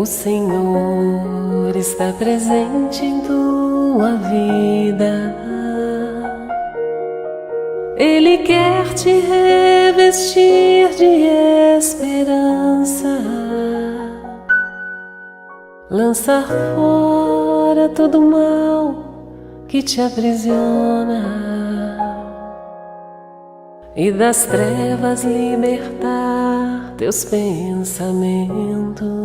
O Senhor está presente em tua vida. Ele quer te revestir de esperança, lançar fora todo o mal que te aprisiona e das trevas libertar teus pensamentos.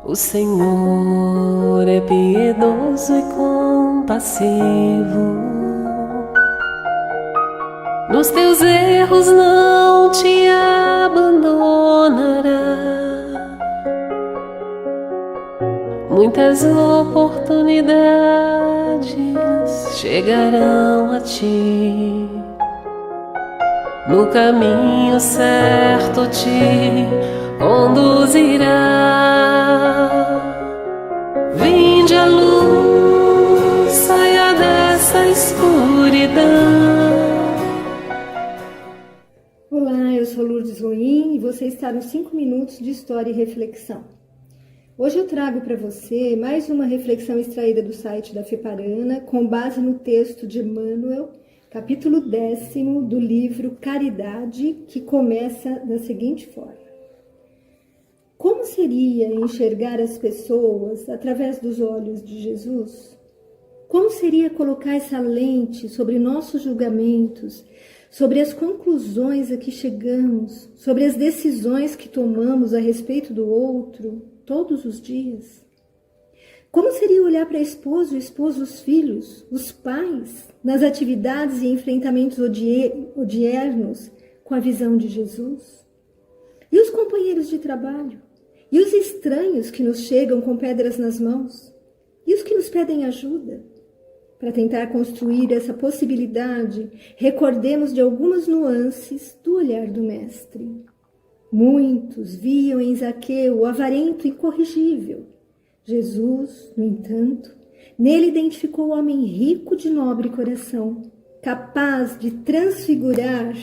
O Senhor é piedoso e compassivo, nos teus erros não te abandonará. Muitas oportunidades chegarão a ti, no caminho certo te conduzirá. Vinde a luz, saia dessa escuridão. Olá, eu sou Lourdes Roim e você está nos 5 minutos de História e Reflexão. Hoje eu trago para você mais uma reflexão extraída do site da FEPARANA, com base no texto de Emmanuel, capítulo 10º do livro Caridade, que começa da seguinte forma: como seria enxergar as pessoas através dos olhos de Jesus? Como seria colocar essa lente sobre nossos julgamentos, sobre as conclusões a que chegamos, sobre as decisões que tomamos a respeito do outro todos os dias? Como seria olhar para a esposa, o esposo, os filhos, os pais, nas atividades e enfrentamentos odiernos com a visão de Jesus? E os companheiros de trabalho? E os estranhos que nos chegam com pedras nas mãos? E os que nos pedem ajuda? Para tentar construir essa possibilidade, recordemos de algumas nuances do olhar do Mestre. Muitos viam em Zaqueu o avarento incorrigível. Jesus, no entanto, nele identificou o homem rico de nobre coração, capaz de transfigurar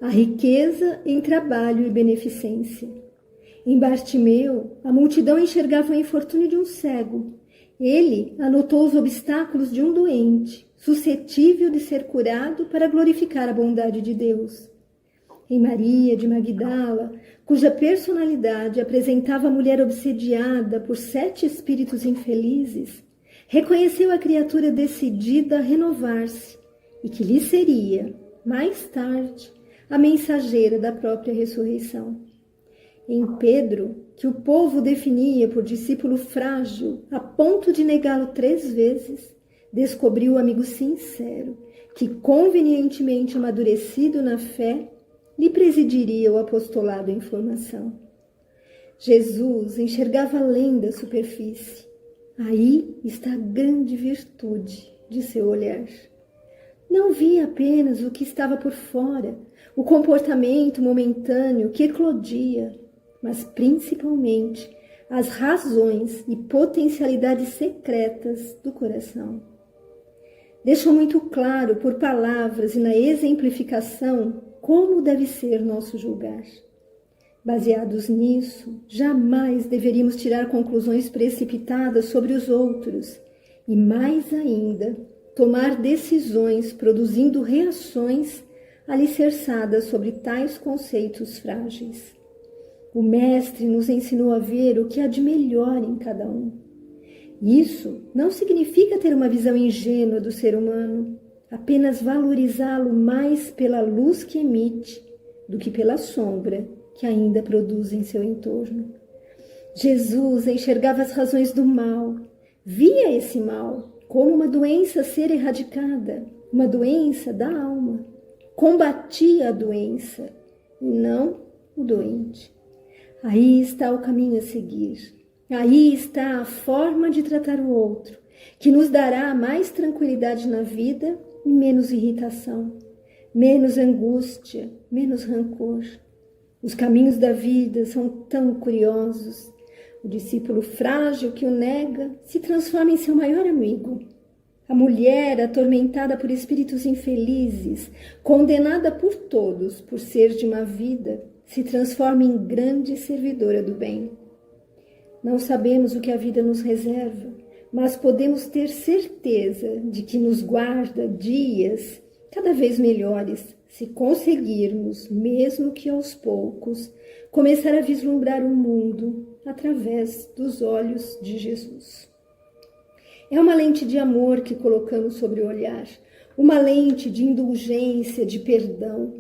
a riqueza em trabalho e beneficência. Em Bartimeu, a multidão enxergava o infortúnio de um cego. Ele anotou os obstáculos de um doente, suscetível de ser curado para glorificar a bondade de Deus. Em Maria de Magdala, cuja personalidade apresentava a mulher obsediada por 7 espíritos infelizes, reconheceu a criatura decidida a renovar-se e que lhe seria, mais tarde, a mensageira da própria ressurreição. Em Pedro, que o povo definia por discípulo frágil a ponto de negá-lo 3 vezes, descobriu o amigo sincero que, convenientemente amadurecido na fé, lhe presidiria o apostolado em formação. Jesus enxergava além da superfície. Aí está a grande virtude de seu olhar. Não via apenas o que estava por fora, o comportamento momentâneo que eclodia, mas principalmente as razões e potencialidades secretas do coração. Deixou muito claro por palavras e na exemplificação como deve ser nosso julgar. Baseados nisso, jamais deveríamos tirar conclusões precipitadas sobre os outros e, mais ainda, tomar decisões produzindo reações alicerçadas sobre tais conceitos frágeis. O Mestre nos ensinou a ver o que há de melhor em cada um. Isso não significa ter uma visão ingênua do ser humano, apenas valorizá-lo mais pela luz que emite do que pela sombra que ainda produz em seu entorno. Jesus enxergava as razões do mal, via esse mal como uma doença a ser erradicada, uma doença da alma. Combatia a doença e não o doente. Aí está o caminho a seguir. Aí está a forma de tratar o outro, que nos dará mais tranquilidade na vida e menos irritação, menos angústia, menos rancor. Os caminhos da vida são tão curiosos. O discípulo frágil que o nega se transforma em seu maior amigo. A mulher atormentada por espíritos infelizes, condenada por todos por ser de má vida, se transforme em grande servidora do bem. Não sabemos o que a vida nos reserva, mas podemos ter certeza de que nos guarda dias cada vez melhores, se conseguirmos, mesmo que aos poucos, começar a vislumbrar o mundo através dos olhos de Jesus. É uma lente de amor que colocamos sobre o olhar, uma lente de indulgência, de perdão.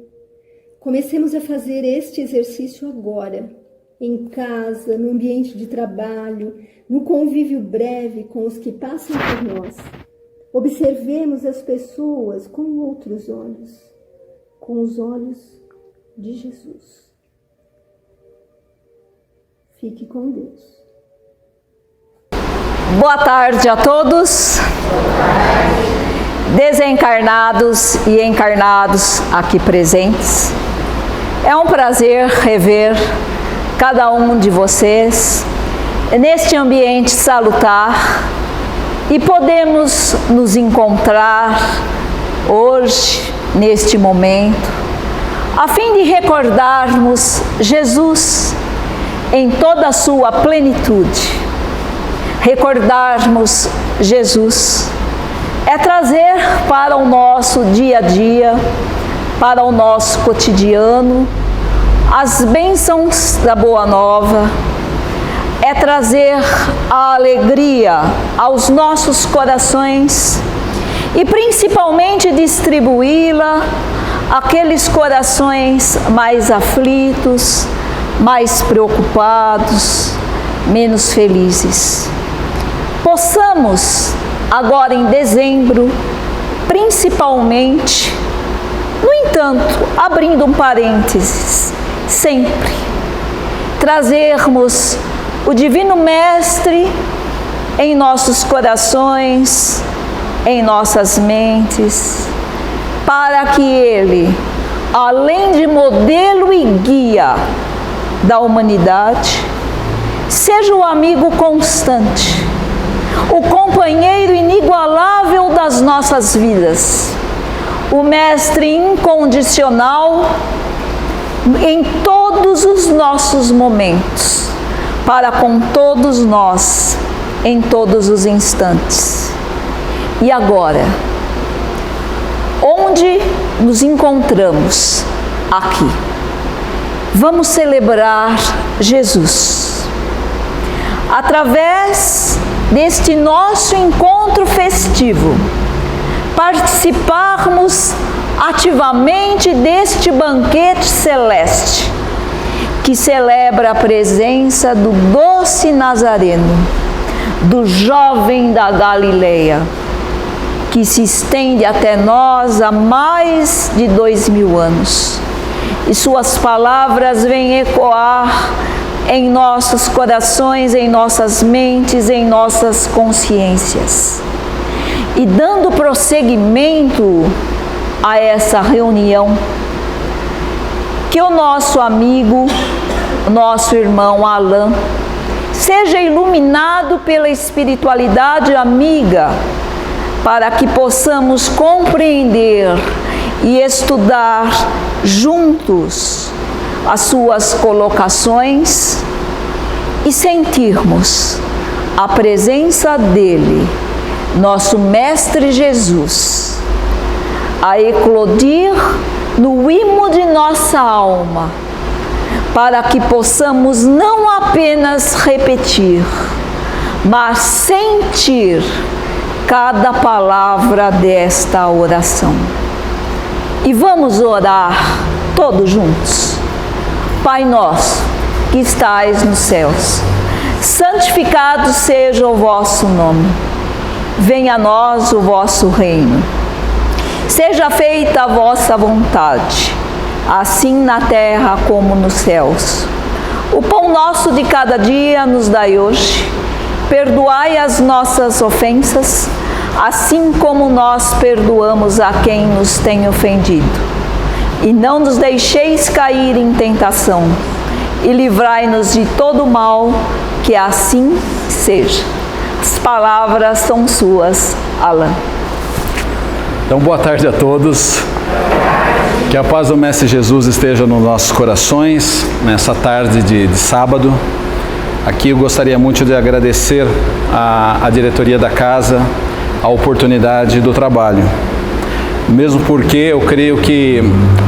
Comecemos a fazer este exercício agora, em casa, no ambiente de trabalho, no convívio breve com os que passam por nós. Observemos as pessoas com outros olhos, com os olhos de Jesus. Fique com Deus. Boa tarde a todos, desencarnados e encarnados aqui presentes. É um prazer rever cada um de vocês neste ambiente salutar e podemos nos encontrar hoje, neste momento, a fim de recordarmos Jesus em toda a sua plenitude. Recordarmos Jesus é trazer para o nosso dia a dia, para o nosso cotidiano, as bênçãos da Boa Nova, é trazer a alegria aos nossos corações e principalmente distribuí-la àqueles corações mais aflitos, mais preocupados, menos felizes. Possamos, agora em dezembro, principalmente, no entanto, abrindo um parênteses, sempre trazermos o Divino Mestre em nossos corações, em nossas mentes, para que Ele, além de modelo e guia da humanidade, seja o amigo constante, o companheiro inigualável das nossas vidas, o mestre incondicional em todos os nossos momentos, para com todos nós, em todos os instantes. E agora, onde nos encontramos? Aqui. Vamos celebrar Jesus. Através deste nosso encontro festivo, participarmos ativamente deste banquete celeste, que celebra a presença do doce Nazareno, do jovem da Galileia, que se estende até nós há mais de 2000 anos. E suas palavras vêm ecoar em nossos corações, em nossas mentes, em nossas consciências. E dando prosseguimento a essa reunião, que o nosso amigo, nosso irmão Alain, seja iluminado pela espiritualidade amiga, para que possamos compreender e estudar juntos as suas colocações e sentirmos a presença dele, nosso Mestre Jesus, a eclodir no imo de nossa alma, para que possamos não apenas repetir, mas sentir cada palavra desta oração. E vamos orar todos juntos. Pai nosso, que estais nos céus, santificado seja o vosso nome. Venha a nós o vosso reino. Seja feita a vossa vontade, assim na terra como nos céus. O pão nosso de cada dia nos dai hoje. Perdoai as nossas ofensas, assim como nós perdoamos a quem nos tem ofendido. E não nos deixeis cair em tentação, e livrai-nos de todo mal, que assim seja. As palavras são suas, Alain. Então, boa tarde a todos. Que a paz do Mestre Jesus esteja nos nossos corações, nessa tarde de sábado. Aqui eu gostaria muito de agradecer à diretoria da casa a oportunidade do trabalho. Mesmo porque eu creio que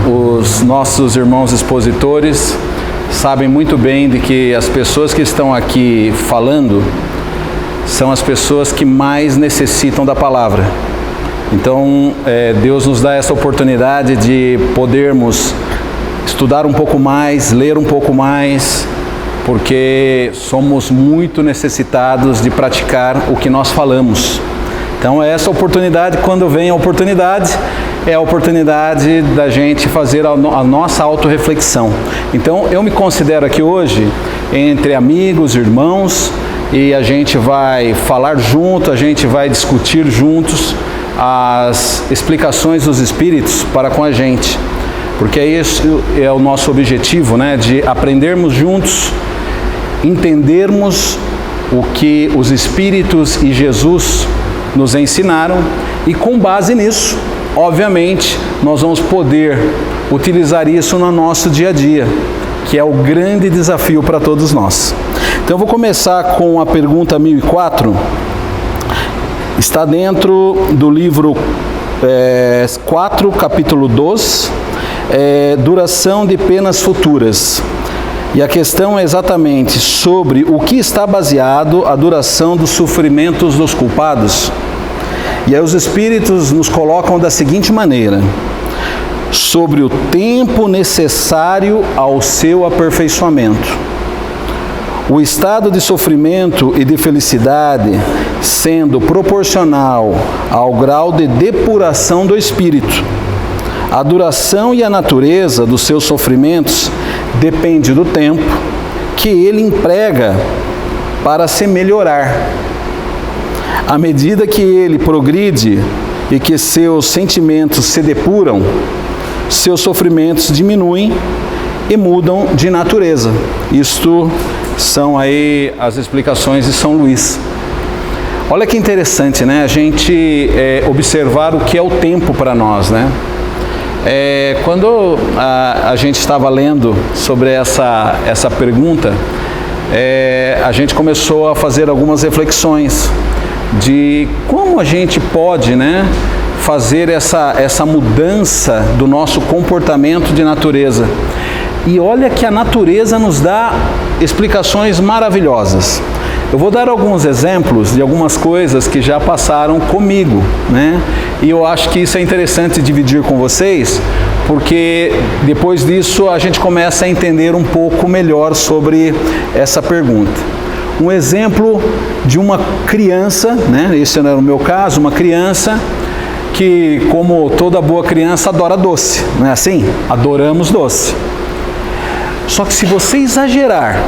os nossos irmãos expositores sabem muito bem de que as pessoas que estão aqui falando são as pessoas que mais necessitam da palavra. Então, Deus nos dá essa oportunidade de podermos estudar um pouco mais, ler um pouco mais, porque somos muito necessitados de praticar o que nós falamos. Então, essa oportunidade, quando vem a oportunidade, é a oportunidade da gente fazer a nossa autorreflexão. Então, eu me considero aqui hoje entre amigos, irmãos, e a gente vai falar junto, a gente vai discutir juntos as explicações dos Espíritos para com a gente, porque isso é o nosso objetivo, né? De aprendermos juntos, entendermos o que os Espíritos e Jesus nos ensinaram, e com base nisso, obviamente, nós vamos poder utilizar isso no nosso dia a dia, que é o grande desafio para todos nós. Então eu vou começar com a pergunta 1004. Está dentro do livro 4, capítulo 2, duração de penas futuras. E a questão é exatamente sobre o que está baseado a duração dos sofrimentos dos culpados. E aí os Espíritos nos colocam da seguinte maneira: sobre o tempo necessário ao seu aperfeiçoamento. O estado de sofrimento e de felicidade sendo proporcional ao grau de depuração do espírito. A duração e a natureza dos seus sofrimentos depende do tempo que ele emprega para se melhorar. À medida que ele progride e que seus sentimentos se depuram, seus sofrimentos diminuem e mudam de natureza. Isto são aí as explicações de São Luís. Olha que interessante, né? A gente observar o que é o tempo para nós, né? Quando a gente estava lendo sobre essa pergunta, a gente começou a fazer algumas reflexões de como a gente pode, né, fazer essa mudança do nosso comportamento de natureza. E olha que a natureza nos dá explicações maravilhosas. Eu vou dar alguns exemplos de algumas coisas que já passaram comigo, né? E eu acho que isso é interessante dividir com vocês, porque depois disso a gente começa a entender um pouco melhor sobre essa pergunta. Um exemplo de uma criança, né? Esse não era o meu caso, uma criança que, como toda boa criança, adora doce, não é assim? Adoramos doce. Só que se você exagerar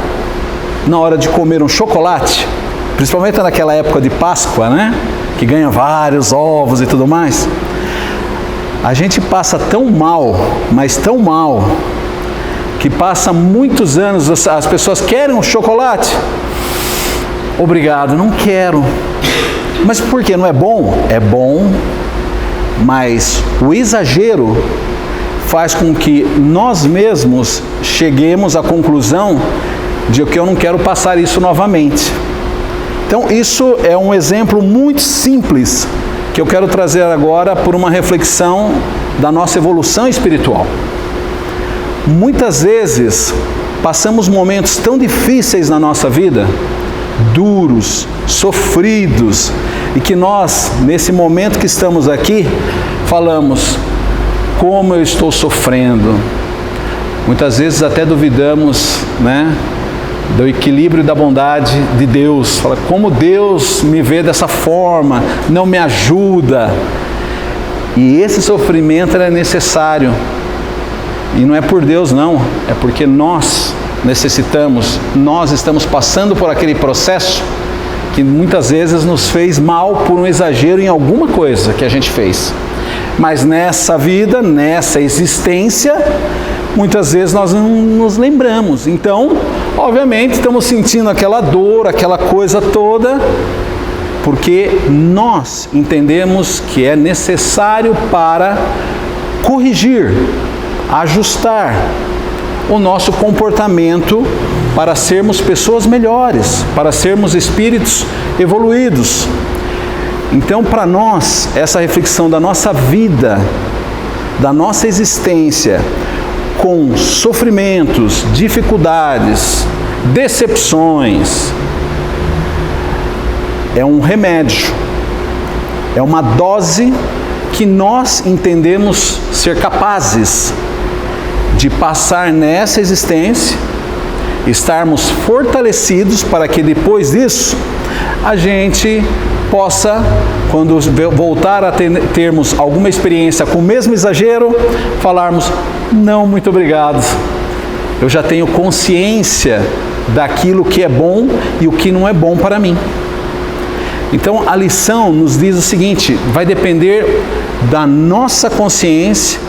na hora de comer um chocolate, principalmente naquela época de Páscoa, né? Que ganha vários ovos e tudo mais, a gente passa tão mal, mas tão mal, que passa muitos anos, as pessoas querem um chocolate? Obrigado, não quero. Mas por quê? Não é bom? É bom, mas o exagero faz com que nós mesmos cheguemos à conclusão de que eu não quero passar isso novamente. Então isso é um exemplo muito simples que eu quero trazer agora por uma reflexão da nossa evolução espiritual. Muitas vezes passamos momentos tão difíceis na nossa vida, duros, sofridos, e que nós, nesse momento que estamos aqui, falamos: como eu estou sofrendo. Muitas vezes até duvidamos, né, do equilíbrio e da bondade de Deus. Fala, como Deus me vê dessa forma, não me ajuda. E esse sofrimento é necessário. E não é por Deus não, é porque nós necessitamos, nós estamos passando por aquele processo que muitas vezes nos fez mal por um exagero em alguma coisa que a gente fez. Mas nessa vida, nessa existência, muitas vezes nós não nos lembramos. Então, obviamente, estamos sentindo aquela dor, aquela coisa toda, porque nós entendemos que é necessário para corrigir ajustar o nosso comportamento para sermos pessoas melhores, para sermos espíritos evoluídos. Então, para nós, essa reflexão da nossa vida, da nossa existência, com sofrimentos, dificuldades, decepções, é um remédio, é uma dose que nós entendemos ser capazes de passar nessa existência, estarmos fortalecidos para que depois disso a gente possa, quando voltar a termos alguma experiência com o mesmo exagero, falarmos: não, muito obrigado, eu já tenho consciência daquilo que é bom e o que não é bom para mim. Então a lição nos diz o seguinte: vai depender da nossa consciência,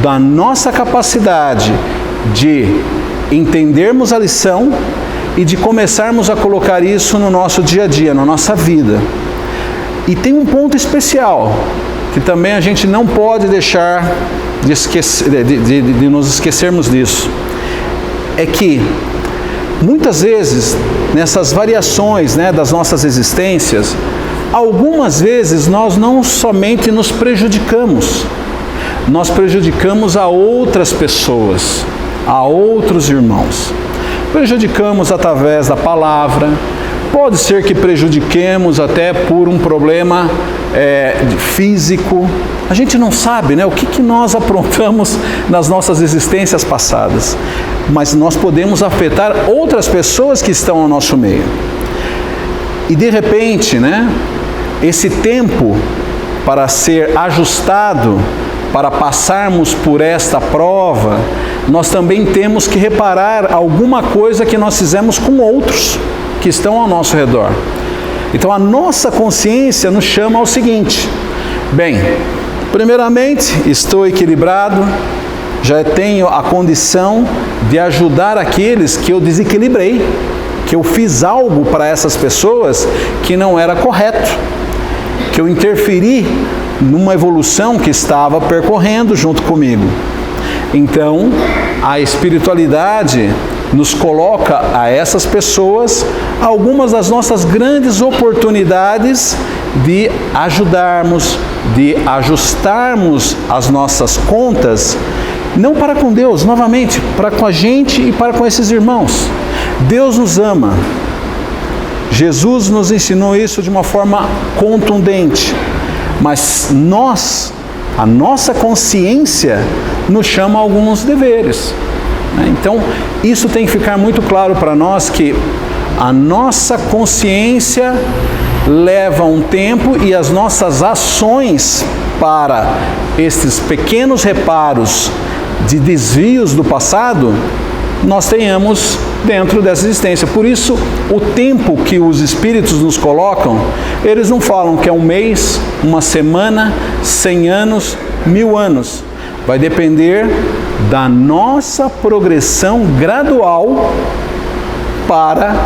da nossa capacidade de entendermos a lição e de começarmos a colocar isso no nosso dia a dia, na nossa vida. E tem um ponto especial, que também a gente não pode deixar de nos esquecermos disso. É que, muitas vezes, nessas variações, das nossas existências, algumas vezes nós não somente nos prejudicamos, nós prejudicamos a outras pessoas, a outros irmãos. Prejudicamos através da palavra, pode ser que prejudiquemos até por um problema físico. A gente não sabe, o que nós aprontamos nas nossas existências passadas, mas nós podemos afetar outras pessoas que estão ao nosso meio. E de repente, esse tempo para ser ajustado, para passarmos por esta prova, nós também temos que reparar alguma coisa que nós fizemos com outros que estão ao nosso redor. Então a nossa consciência nos chama ao seguinte: bem, primeiramente, estou equilibrado, já tenho a condição de ajudar aqueles que eu desequilibrei, que eu fiz algo para essas pessoas que não era correto, que eu interferi numa evolução que estava percorrendo junto comigo. Então, a espiritualidade nos coloca a essas pessoas algumas das nossas grandes oportunidades de ajudarmos, de ajustarmos as nossas contas, não para com Deus, novamente, para com a gente e para com esses irmãos. Deus nos ama. Jesus nos ensinou isso de uma forma contundente, mas a nossa consciência nos chama a alguns deveres. Então, isso tem que ficar muito claro para nós, que a nossa consciência leva um tempo e as nossas ações para estes pequenos reparos de desvios do passado, nós tenhamos dentro dessa existência. Por isso, o tempo que os espíritos nos colocam, eles não falam que é um mês, uma semana, 100 anos, 1000 anos. Vai depender da nossa progressão gradual para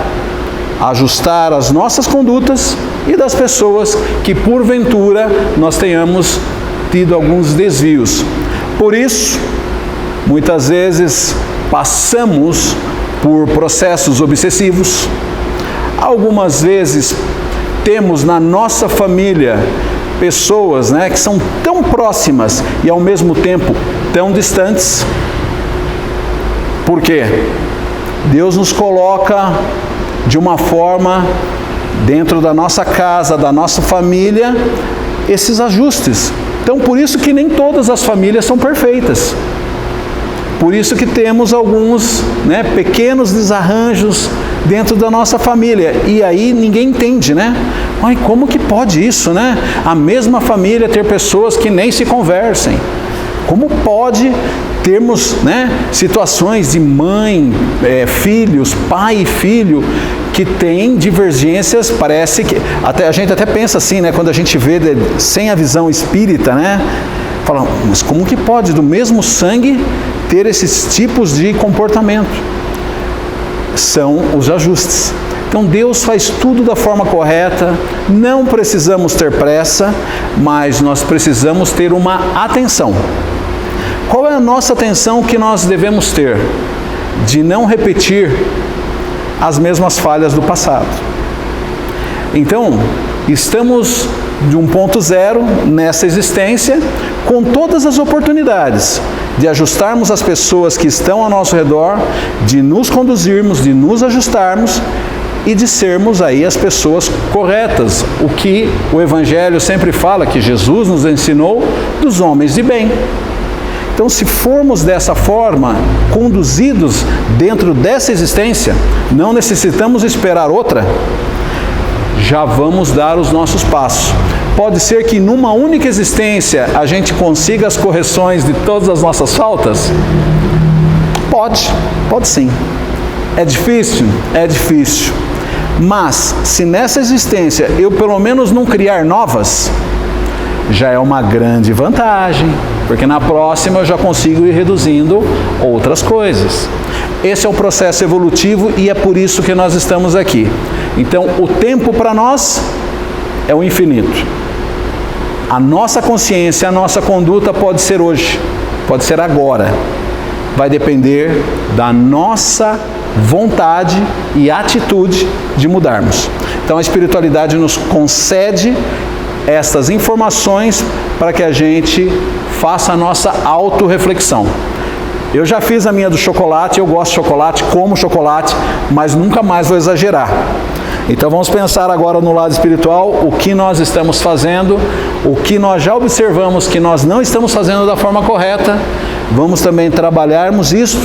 ajustar as nossas condutas e das pessoas que, porventura, nós tenhamos tido alguns desvios. Por isso, muitas vezes passamos por processos obsessivos. Algumas vezes temos na nossa família pessoas que são tão próximas e ao mesmo tempo tão distantes. Por quê? Deus nos coloca de uma forma dentro da nossa casa, da nossa família, esses ajustes. Então, por isso que nem todas as famílias são perfeitas. Por isso que temos alguns pequenos desarranjos dentro da nossa família. E aí ninguém entende, Ai, como que pode isso, A mesma família ter pessoas que nem se conversem. Como pode termos situações de mãe, filhos, pai e filho, que tem divergências, parece que... a gente até pensa assim, quando a gente vê sem a visão espírita, fala, mas como que pode do mesmo sangue ter esses tipos de comportamento? São os ajustes. Então Deus faz tudo da forma correta, não precisamos ter pressa, mas nós precisamos ter uma atenção. Qual é é a nossa atenção que nós devemos ter? De não repetir as mesmas falhas do passado. Então, estamos de um ponto zero nessa existência, com todas as oportunidades de ajustarmos as pessoas que estão ao nosso redor, de nos conduzirmos, de nos ajustarmos e de sermos aí as pessoas corretas. O que o Evangelho sempre fala, que Jesus nos ensinou, dos homens de bem. Então, se formos dessa forma, conduzidos dentro dessa existência, não necessitamos esperar outra, já vamos dar os nossos passos. Pode ser que numa única existência a gente consiga as correções de todas as nossas faltas? Pode sim. É difícil? É difícil. Mas, se nessa existência eu pelo menos não criar novas, já é uma grande vantagem, porque na próxima eu já consigo ir reduzindo outras coisas. Esse é o processo evolutivo e é por isso que nós estamos aqui. Então, o tempo para nós é o infinito. A nossa consciência, a nossa conduta pode ser hoje, pode ser agora. Vai depender da nossa vontade e atitude de mudarmos. Então, a espiritualidade nos concede estas informações para que a gente faça a nossa autorreflexão. Eu já fiz a minha do chocolate, eu gosto de chocolate, como chocolate, mas nunca mais vou exagerar. Então vamos pensar agora no lado espiritual, o que nós estamos fazendo, o que nós já observamos que nós não estamos fazendo da forma correta, vamos também trabalharmos isso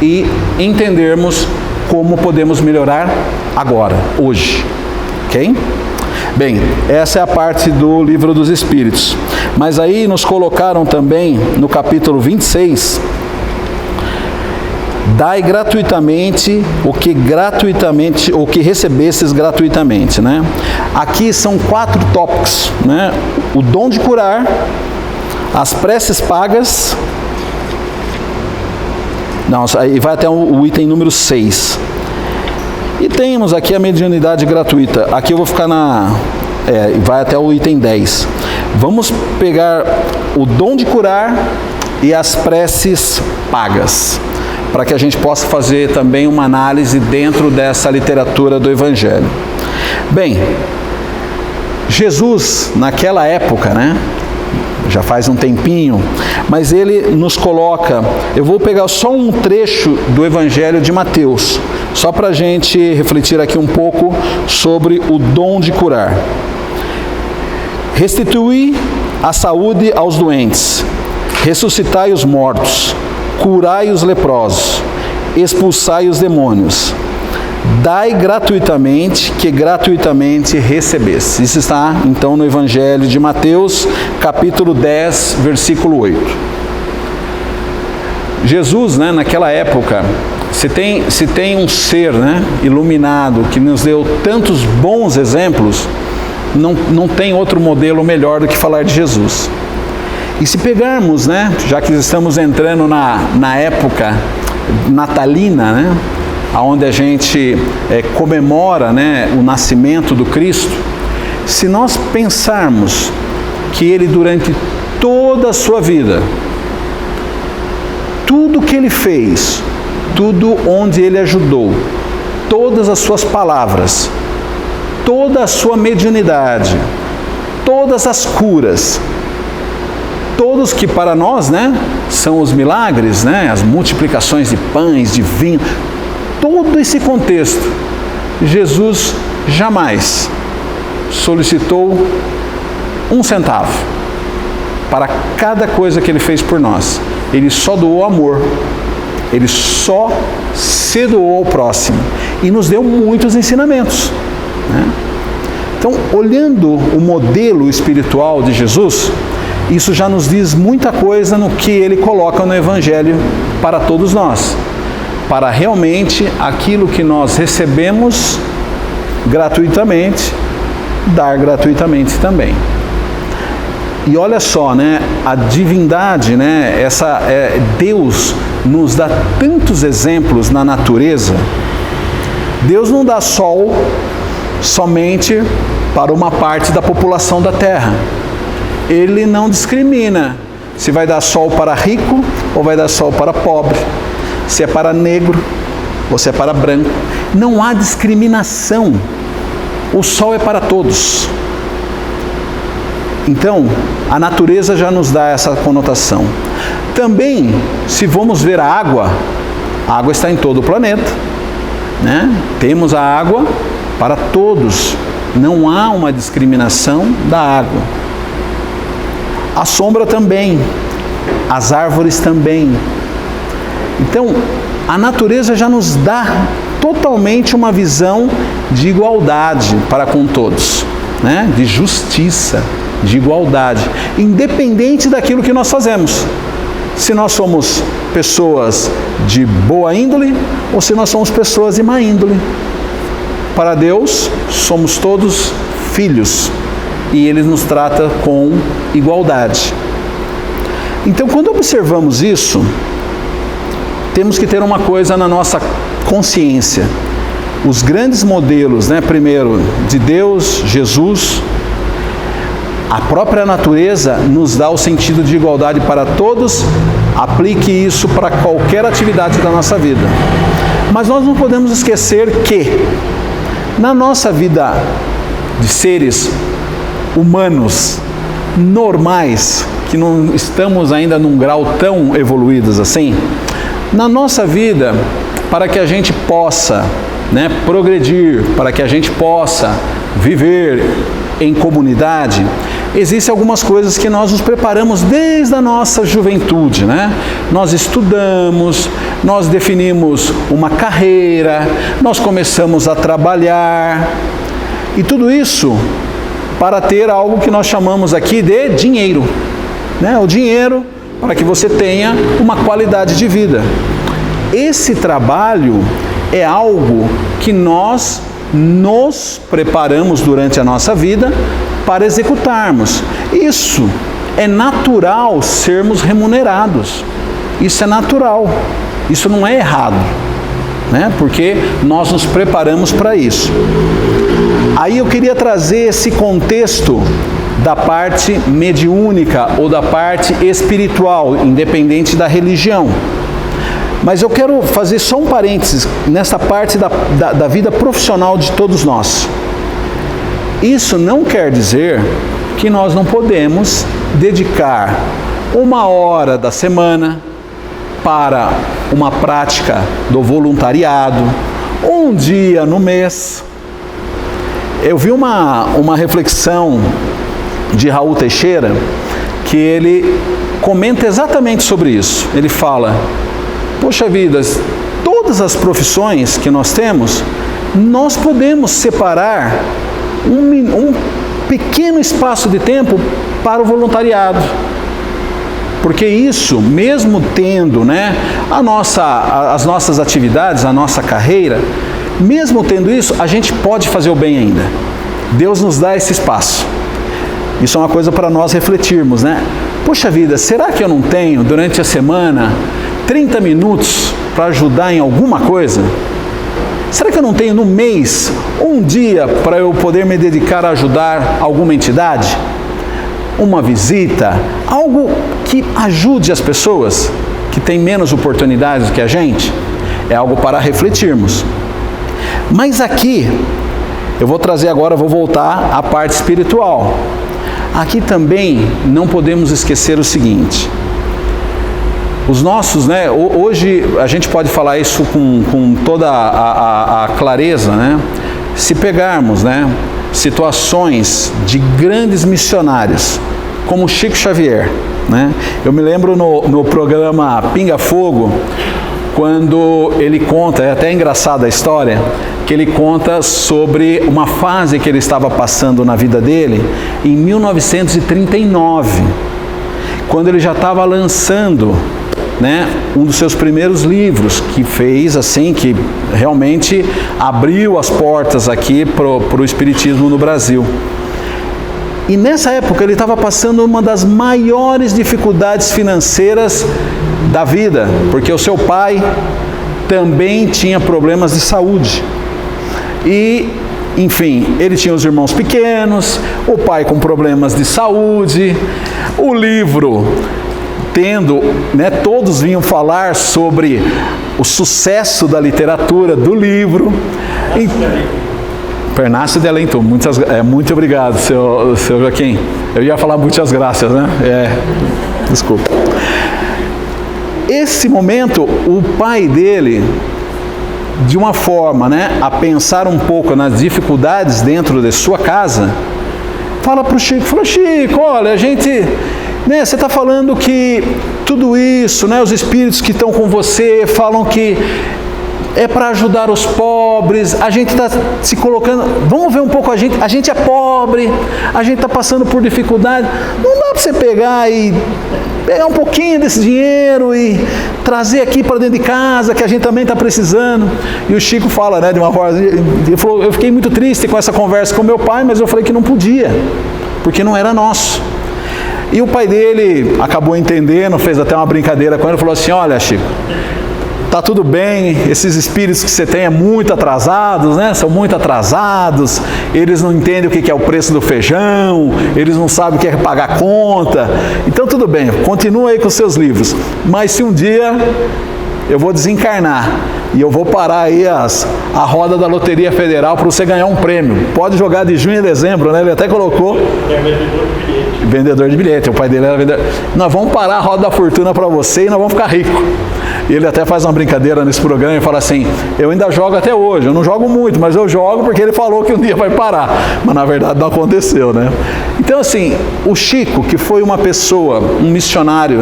e entendermos como podemos melhorar agora, hoje, ok? Bem, essa é a parte do Livro dos Espíritos. Mas aí nos colocaram também no capítulo 26, dai gratuitamente o que recebestes gratuitamente, né? Aqui são 4 tópicos, né? O dom de curar, as preces pagas. Não, aí vai até o item número 6. E temos aqui a mediunidade gratuita. Aqui eu vou ficar vai até o item 10. Vamos pegar o dom de curar e as preces pagas, para que a gente possa fazer também uma análise dentro dessa literatura do Evangelho. Bem, Jesus, naquela época, né? Já faz um tempinho, mas ele nos coloca, eu vou pegar só um trecho do Evangelho de Mateus, só para a gente refletir aqui um pouco sobre o dom de curar. Restitui a saúde aos doentes, ressuscitai os mortos, curai os leprosos, expulsai os demônios, dai gratuitamente, que gratuitamente recebesse. Isso está então no Evangelho de Mateus, capítulo 10, versículo 8. Jesus, né, naquela época, se tem um ser, né, iluminado que nos deu tantos bons exemplos, não tem outro modelo melhor do que falar de Jesus. E se pegarmos, né, já que estamos entrando na época natalina, né, onde a gente comemora, né, o nascimento do Cristo, se nós pensarmos que ele durante toda a sua vida, tudo que ele fez, tudo onde ele ajudou, todas as suas palavras, toda a sua mediunidade, todas as curas, todos que para nós, né, são os milagres, né, as multiplicações de pães, de vinho, todo esse contexto, Jesus jamais solicitou 1 centavo para cada coisa que ele fez por nós. Ele só doou amor, ele só se doou ao próximo e nos deu muitos ensinamentos, né? Então, olhando o modelo espiritual de Jesus, isso já nos diz muita coisa no que ele coloca no Evangelho para todos nós, para realmente aquilo que nós recebemos gratuitamente, dar gratuitamente também. E olha só, né, a divindade, né, Deus nos dá tantos exemplos na natureza. Deus não dá sol somente para uma parte da população da Terra. Ele não discrimina. se vai dar sol para rico ou vai dar sol para pobre, se é para negro ou se é para branco. Não há discriminação. O sol é para todos. Então, a natureza já nos dá essa conotação. Também, se vamos ver a água está em todo o planeta, né? Temos a água para todos. Não há uma discriminação da água. A sombra também, as árvores também. Então, a natureza já nos dá totalmente uma visão de igualdade para com todos, né? De justiça, de igualdade, independente daquilo que nós fazemos. Se nós somos pessoas de boa índole ou se nós somos pessoas de má índole. Para Deus, somos todos filhos e Ele nos trata com igualdade. Então, quando observamos isso, temos que ter uma coisa na nossa consciência. Os grandes modelos, né? Primeiro, de Deus, Jesus, a própria natureza nos dá o sentido de igualdade para todos. Aplique isso para qualquer atividade da nossa vida. Mas nós não podemos esquecer que, na nossa vida de seres humanos normais, que não estamos ainda num grau tão evoluídos assim, na nossa vida, para que a gente possa, né, progredir, para que a gente possa viver em comunidade, existem algumas coisas que nós nos preparamos desde a nossa juventude, né? Nós estudamos, nós definimos uma carreira, nós começamos a trabalhar, e tudo isso para ter algo que nós chamamos aqui de dinheiro, né? O dinheiro para que você tenha uma qualidade de vida. Esse trabalho é algo que nós nos preparamos durante a nossa vida para executarmos. Isso é natural, sermos remunerados. Isso é natural. Isso não é errado, né? Porque nós nos preparamos para isso. Aí eu queria trazer esse contexto da parte mediúnica ou da parte espiritual, independente da religião. Mas eu quero fazer só um parênteses nessa parte da vida profissional de todos nós. Isso não quer dizer que nós não podemos dedicar 1 hora da semana para uma prática do voluntariado, um dia no mês. Eu vi uma reflexão de Raul Teixeira, que ele comenta exatamente sobre isso. Ele fala: poxa vida, todas as profissões que nós temos, nós podemos separar um pequeno espaço de tempo para o voluntariado. Porque isso, mesmo tendo, né, as nossas atividades, a nossa carreira, mesmo tendo isso, a gente pode fazer o bem ainda. Deus nos dá esse espaço. Isso é uma coisa para nós refletirmos, né? Poxa vida, será que eu não tenho, durante a semana, 30 minutos para ajudar em alguma coisa? Será que eu não tenho no mês, um dia para eu poder me dedicar a ajudar alguma entidade? Uma visita? Algo que ajude as pessoas que têm menos oportunidades do que a gente? É algo para refletirmos. Mas aqui, eu vou trazer agora, vou voltar à parte espiritual. Aqui também não podemos esquecer o seguinte: os nossos, né, hoje a gente pode falar isso com toda a clareza, né? Se pegarmos, né, situações de grandes missionários, como Chico Xavier, né? Eu me lembro no programa Pinga Fogo, quando ele conta, é até engraçada a história, que ele conta sobre uma fase que ele estava passando na vida dele em 1939, quando ele já estava lançando, né, um dos seus primeiros livros, que fez assim, que realmente abriu as portas aqui para o espiritismo no Brasil. E nessa época ele estava passando uma das maiores dificuldades financeiras da vida, porque o seu pai também tinha problemas de saúde. E, enfim, ele tinha os irmãos pequenos, o pai com problemas de saúde, o livro todos vinham falar sobre o sucesso da literatura, do livro. Pernácio de Além Túmulo, muito obrigado, seu Joaquim. Eu ia falar muitas graças, né? Desculpa. Esse momento, o pai dele, de uma forma, a pensar um pouco nas dificuldades dentro de sua casa, fala para o Chico, Chico, olha, a gente, você está falando que tudo isso, os espíritos que estão com você falam que é para ajudar os pobres, a gente está se colocando, vamos ver um pouco a gente é pobre, a gente está passando por dificuldade, não dá para você pegar um pouquinho desse dinheiro e trazer aqui para dentro de casa, que a gente também está precisando. E o Chico fala, de uma forma, ele falou, eu fiquei muito triste com essa conversa com meu pai, mas eu falei que não podia, porque não era nosso. E o pai dele acabou entendendo, fez até uma brincadeira com ele, falou assim, olha, Chico, tá tudo bem, esses espíritos que você tem é muito atrasados, são muito atrasados, eles não entendem o que é o preço do feijão, eles não sabem o que é pagar conta, então tudo bem, continua aí com os seus livros, mas se um dia eu vou desencarnar e eu vou parar aí a roda da Loteria Federal para você ganhar um prêmio, pode jogar de junho a dezembro, ele até colocou vendedor de bilhete, o pai dele era vendedor, nós vamos parar a roda da fortuna para você e nós vamos ficar ricos. E ele até faz uma brincadeira nesse programa e fala assim, eu ainda jogo até hoje, eu não jogo muito, mas eu jogo porque ele falou que um dia vai parar, mas na verdade não aconteceu, Então assim, o Chico, que foi uma pessoa, um missionário,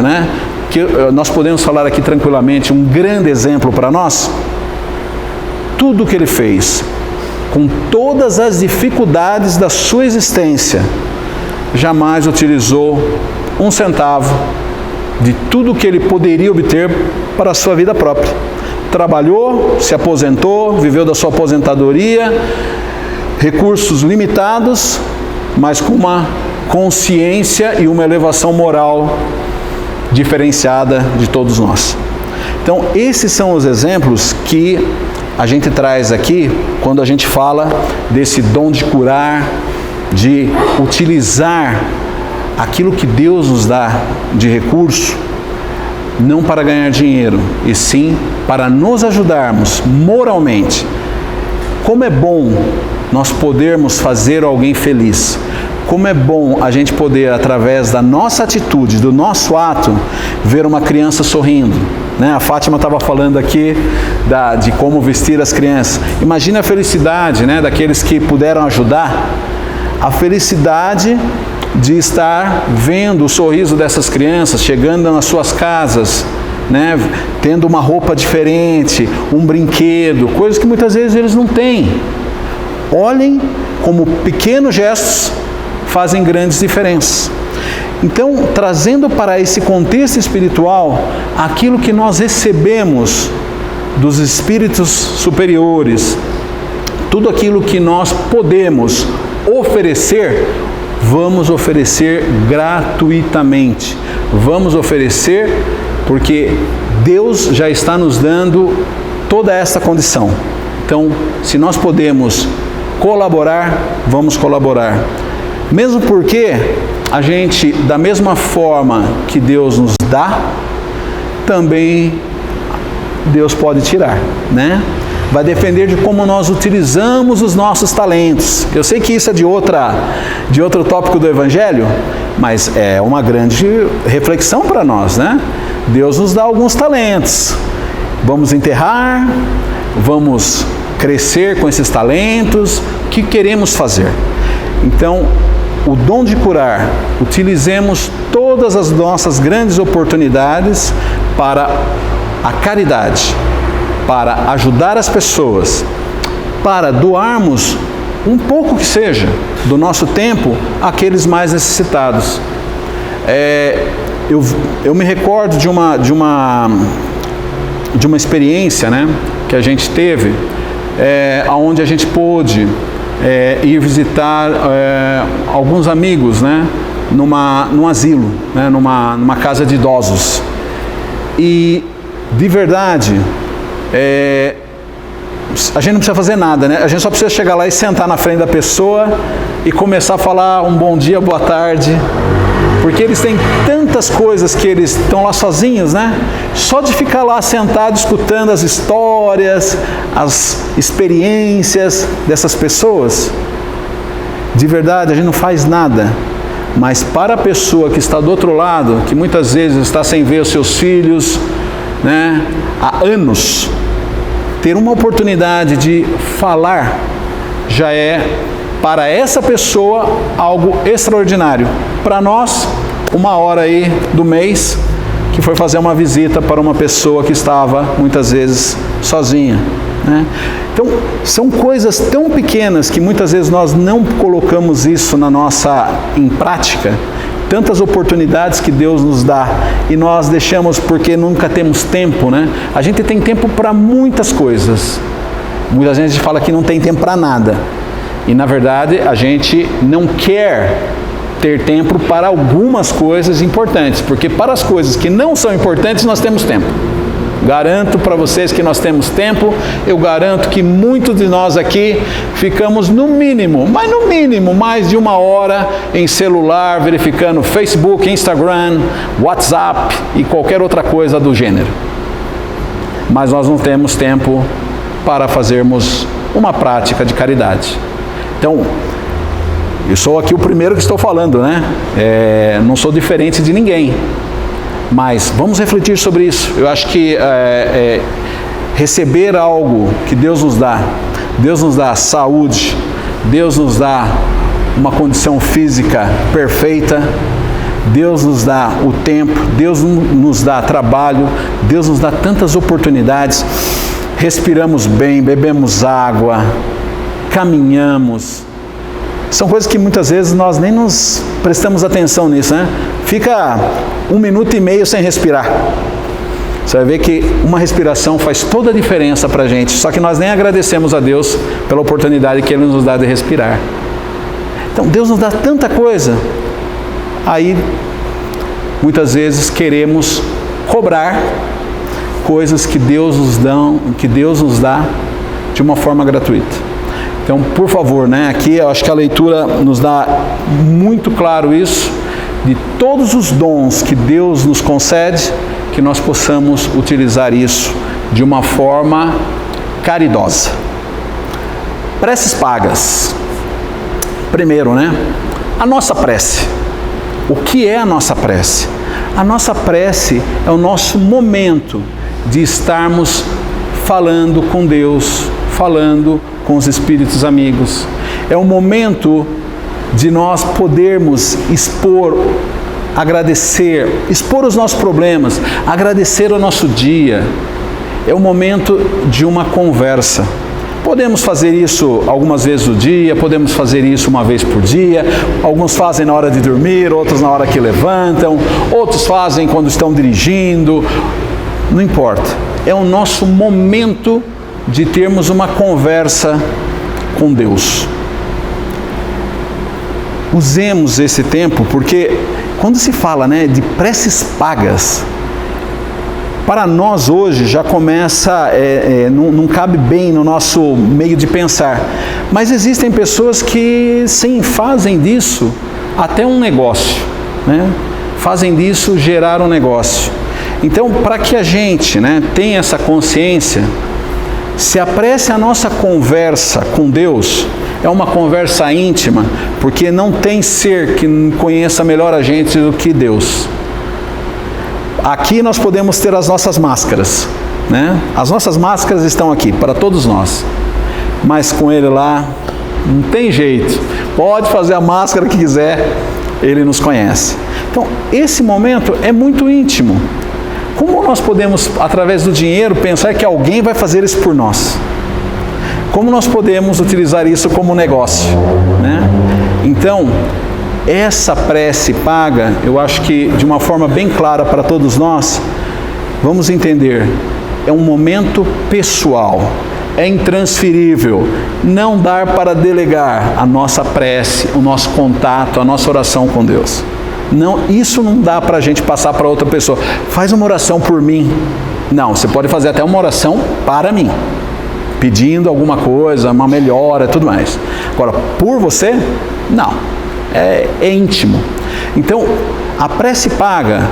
que nós podemos falar aqui tranquilamente, um grande exemplo para nós, tudo que ele fez, com todas as dificuldades da sua existência, jamais utilizou um centavo de tudo que ele poderia obter para a sua vida própria. Trabalhou, se aposentou, viveu da sua aposentadoria, recursos limitados, mas com uma consciência e uma elevação moral diferenciada de todos nós. Então, esses são os exemplos que a gente traz aqui quando a gente fala desse dom de curar, de utilizar aquilo que Deus nos dá de recurso, não para ganhar dinheiro, e sim para nos ajudarmos moralmente. Como é bom nós podermos fazer alguém feliz. Como é bom a gente poder, através da nossa atitude, do nosso ato, ver uma criança sorrindo. A Fátima estava falando aqui de como vestir as crianças. Imagina a felicidade daqueles que puderam ajudar, a felicidade de estar vendo o sorriso dessas crianças, chegando nas suas casas, tendo uma roupa diferente, um brinquedo, coisas que muitas vezes eles não têm. Olhem como pequenos gestos fazem grandes diferenças. Então, trazendo para esse contexto espiritual aquilo que nós recebemos dos espíritos superiores, tudo aquilo que nós podemos oferecer, vamos oferecer gratuitamente. Vamos oferecer porque Deus já está nos dando toda essa condição. Então, se nós podemos colaborar, vamos colaborar. Mesmo porque a gente, da mesma forma que Deus nos dá, também Deus pode tirar, Vai depender de como nós utilizamos os nossos talentos. Eu sei que isso é de outro tópico do Evangelho, mas é uma grande reflexão para nós, Deus nos dá alguns talentos. Vamos enterrar, vamos crescer com esses talentos. O que queremos fazer? Então, o dom de curar, utilizemos todas as nossas grandes oportunidades para a caridade, para ajudar as pessoas, para doarmos um pouco que seja do nosso tempo àqueles mais necessitados. Eu me recordo de uma experiência, que a gente teve, onde a gente pôde ir visitar alguns amigos, num asilo, numa casa de idosos. E de verdade, a gente não precisa fazer nada, a gente só precisa chegar lá e sentar na frente da pessoa e começar a falar um bom dia, boa tarde, Porque eles têm tantas coisas que eles estão lá sozinhos, né? Só de ficar lá sentado escutando as histórias, as experiências dessas pessoas, de verdade a gente não faz nada. Mas para a pessoa que está do outro lado, que muitas vezes está sem ver os seus filhos, né, há anos, ter uma oportunidade de falar já é, para essa pessoa, algo extraordinário. Para nós, 1 hora aí do mês, que foi fazer uma visita para uma pessoa que estava muitas vezes sozinha, né? Então, são coisas tão pequenas que muitas vezes nós não colocamos isso em prática. Tantas oportunidades que Deus nos dá e nós deixamos porque nunca temos tempo, né? A gente tem tempo para muitas coisas. Muita gente fala que não tem tempo para nada. E na verdade a gente não quer ter tempo para algumas coisas importantes, porque para as coisas que não são importantes nós temos tempo. Garanto para vocês que nós temos tempo, eu garanto que muitos de nós aqui ficamos no mínimo, mas no mínimo, mais de 1 hora em celular, verificando Facebook, Instagram, WhatsApp e qualquer outra coisa do gênero. Mas nós não temos tempo para fazermos uma prática de caridade. Então, eu sou aqui o primeiro que estou falando, né? Não sou diferente de ninguém. Mas vamos refletir sobre isso. Eu acho que receber algo que Deus nos dá saúde, Deus nos dá uma condição física perfeita, Deus nos dá o tempo, Deus nos dá trabalho, Deus nos dá tantas oportunidades. Respiramos bem, bebemos água, caminhamos. São coisas que muitas vezes nós nem nos prestamos atenção nisso, né? Fica 1 minuto e meio sem respirar. Você vai ver que uma respiração faz toda a diferença para a gente. Só que nós nem agradecemos a Deus pela oportunidade que Ele nos dá de respirar. Então Deus nos dá tanta coisa. Aí, muitas vezes queremos cobrar coisas que Deus nos dá de uma forma gratuita. Então, por favor, né, aqui eu acho que a leitura nos dá muito claro isso, de todos os dons que Deus nos concede, que nós possamos utilizar isso de uma forma caridosa. Preces pagas. Primeiro, né, a nossa prece. O que é a nossa prece? A nossa prece é o nosso momento de estarmos falando com Deus, falando com os espíritos amigos. É o momento de nós podermos expor, agradecer, expor os nossos problemas, agradecer o nosso dia. É o momento de uma conversa. Podemos fazer isso algumas vezes no dia, podemos fazer isso uma vez por dia. Alguns fazem na hora de dormir, outros na hora que levantam, outros fazem quando estão dirigindo. Não importa. É o nosso momento de termos uma conversa com Deus. Usemos esse tempo, porque quando se fala, né, de preces pagas, para nós hoje já começa, não cabe bem no nosso meio de pensar. Mas existem pessoas que sim, fazem disso até um negócio, né? Fazem disso gerar um negócio. Então, para que a gente, né, tenha essa consciência, se apresse a nossa conversa com Deus, é uma conversa íntima, porque não tem ser que conheça melhor a gente do que Deus. Aqui nós podemos ter as nossas máscaras, né? As nossas máscaras estão aqui, para todos nós. Mas com Ele lá, não tem jeito. Pode fazer a máscara que quiser, Ele nos conhece. Então, esse momento é muito íntimo. Como nós podemos, através do dinheiro, pensar que alguém vai fazer isso por nós? Como nós podemos utilizar isso como negócio, né? Então, essa prece paga, eu acho que de uma forma bem clara para todos nós, vamos entender, é um momento pessoal, é intransferível, não dá para delegar a nossa prece, o nosso contato, a nossa oração com Deus. Não, isso não dá para a gente passar para outra pessoa. Faz uma oração por mim. Não, você pode fazer até uma oração para mim, pedindo alguma coisa, uma melhora, tudo mais. Agora, por você, não. É íntimo. Então, A prece paga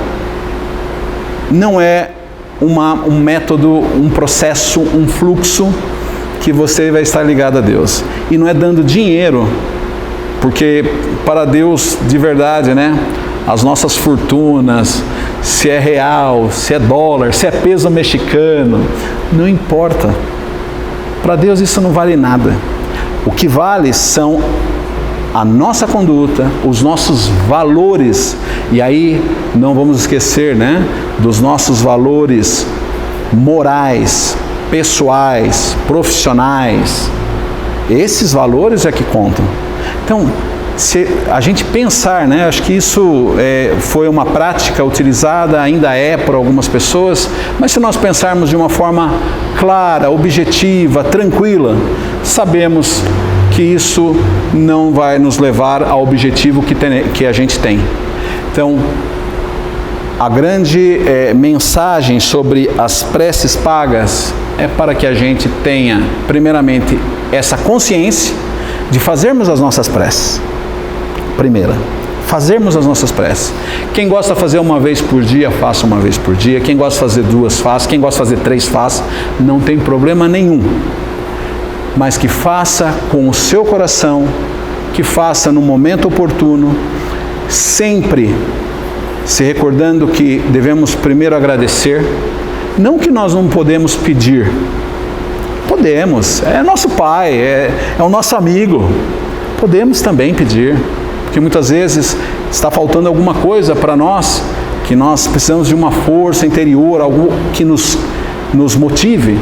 não é um método, um processo, um fluxo que você vai estar ligado a Deus. E não é dando dinheiro, porque para Deus de verdade, né? As nossas fortunas, se é real, se é dólar, se é peso mexicano, não importa. Para Deus isso não vale nada. O que vale são a nossa conduta, os nossos valores. E aí não vamos esquecer, né, dos nossos valores morais, pessoais, profissionais. Esses valores é que contam. Então, se a gente pensar, né, acho que isso foi uma prática utilizada, ainda é por algumas pessoas, mas se nós pensarmos de uma forma clara, objetiva, tranquila, sabemos que isso não vai nos levar ao objetivo que a gente tem. Então, a grande mensagem sobre as preces pagas é para que a gente tenha, primeiramente, essa consciência de fazermos as nossas preces. Primeira, fazermos as nossas preces. Quem gosta de fazer uma vez por dia, faça uma vez por dia. Quem gosta de fazer 2, faça. Quem gosta de fazer 3, faça. Não tem problema nenhum. Mas que faça com o seu coração, que faça no momento oportuno, sempre se recordando que devemos primeiro agradecer. Não que nós não podemos pedir. Podemos. É nosso pai, é o nosso amigo. Podemos também pedir. Porque muitas vezes está faltando alguma coisa para nós, que nós precisamos de uma força interior, algo que nos motive.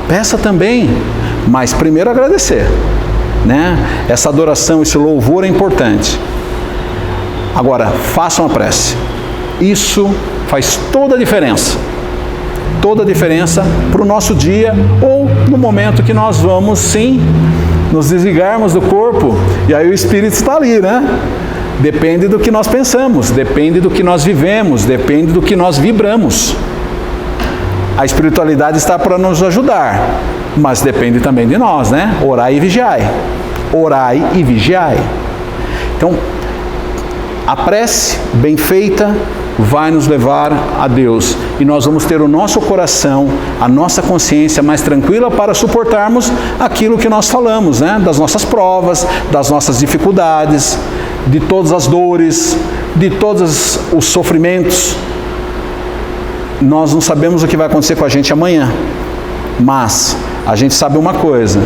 Peça também, mas primeiro agradecer, né? Essa adoração, esse louvor é importante. Agora, faça uma prece. Isso faz toda a diferença. Toda a diferença para o nosso dia ou no momento que nós vamos, sim, nos desligarmos do corpo, e aí o Espírito está ali, né? Depende do que nós pensamos, depende do que nós vivemos, depende do que nós vibramos. A espiritualidade está para nos ajudar, mas depende também de nós, né? Orai e vigiai. Orai e vigiai. Então, a prece bem feita vai nos levar a Deus, e nós vamos ter o nosso coração, a nossa consciência mais tranquila para suportarmos aquilo que nós falamos, né? Das nossas provas, das nossas dificuldades, de todas as dores, de todos os sofrimentos. Nós não sabemos o que vai acontecer com a gente amanhã, mas a gente sabe uma coisa,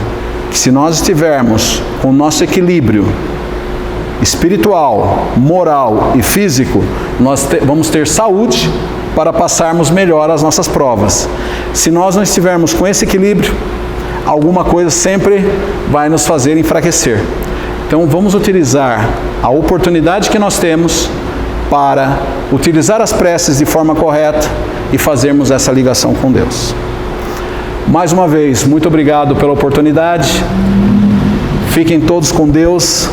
que se nós estivermos com o nosso equilíbrio espiritual, moral e físico, nós vamos ter saúde para passarmos melhor as nossas provas. Se nós não estivermos com esse equilíbrio, alguma coisa sempre vai nos fazer enfraquecer. Então vamos utilizar a oportunidade que nós temos para utilizar as preces de forma correta e fazermos essa ligação com Deus. Mais uma vez, muito obrigado pela oportunidade. Fiquem todos com Deus.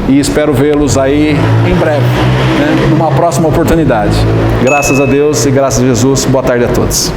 E espero vê-los aí em breve, né, numa próxima oportunidade. Graças a Deus e graças a Jesus. Boa tarde a todos.